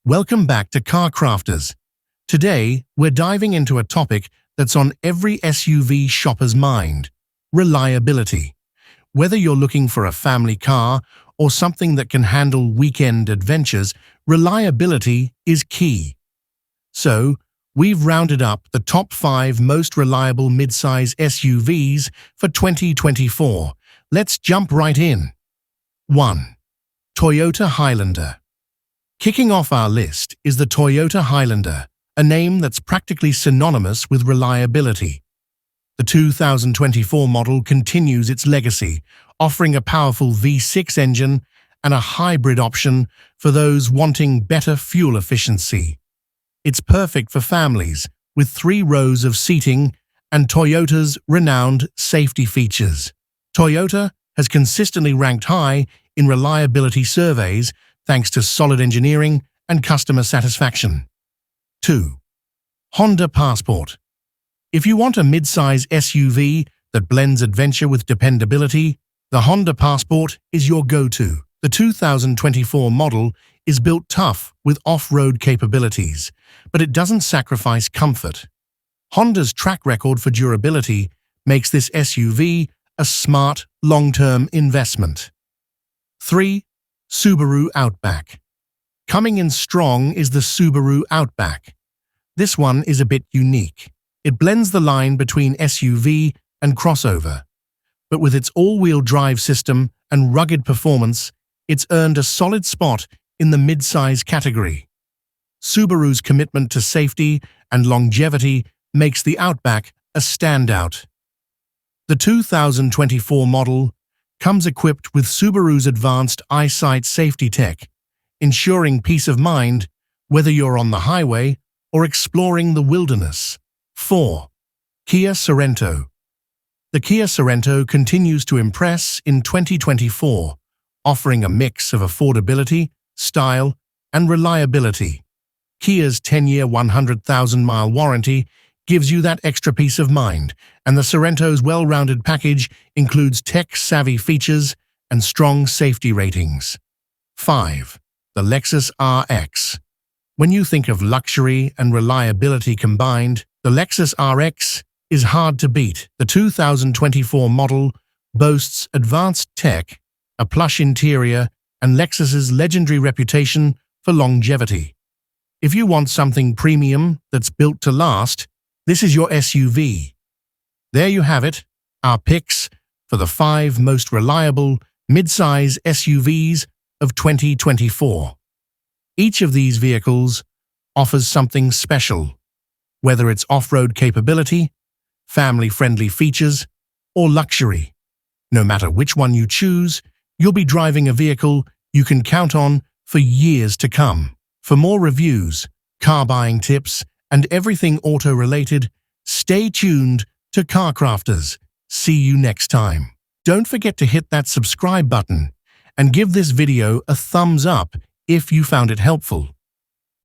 Welcome back to Car Crafters. Today, we're diving into a topic that's on every SUV shopper's mind: reliability. Whether you're looking for a family car or something that can handle weekend adventures, reliability is key. So, we've rounded up the top 5 most reliable midsize SUVs for 2024. Let's jump right in. 1. Toyota Highlander. Kicking off our list is the Toyota Highlander, a name that's practically synonymous with reliability. The 2024 model continues its legacy, offering a powerful V6 engine and a hybrid option for those wanting better fuel efficiency. It's perfect for families, with 3 rows of seating and Toyota's renowned safety features. Toyota has consistently ranked high in reliability surveys thanks to solid engineering and customer satisfaction. 2. Honda Passport. If you want a midsize SUV that blends adventure with dependability, the Honda Passport is your go-to. The 2024 model is built tough with off-road capabilities, but it doesn't sacrifice comfort. Honda's track record for durability makes this SUV a smart, long-term investment. 3. Subaru Outback. Coming in strong is the Subaru Outback. This one is a bit unique. It blends the line between SUV and crossover, but with its all-wheel drive system and rugged performance, it's earned a solid spot in the midsize category. Subaru's commitment to safety and longevity makes the Outback a standout. The 2024 model comes equipped with Subaru's advanced eyesight safety tech, ensuring peace of mind whether you're on the highway or exploring the wilderness. 4. Kia Sorento. The Kia Sorento continues to impress in 2024, offering a mix of affordability, style, and reliability. Kia's 10-year 100,000-mile warranty gives you that extra peace of mind, and the Sorento's well-rounded package includes tech-savvy features and strong safety ratings. 5. The Lexus RX. When you think of luxury and reliability combined, the Lexus RX is hard to beat. The 2024 model boasts advanced tech, a plush interior, and Lexus's legendary reputation for longevity. If you want something premium that's built to last, this is your SUV. There you have it, our picks for the 5 most reliable midsize SUVs of 2024. Each of these vehicles offers something special, whether it's off-road capability, family-friendly features, or luxury. No matter which one you choose, you'll be driving a vehicle you can count on for years to come. For more reviews, car buying tips, and everything auto-related, stay tuned to Car Crafters. See you next time. Don't forget to hit that subscribe button and give this video a thumbs up if you found it helpful.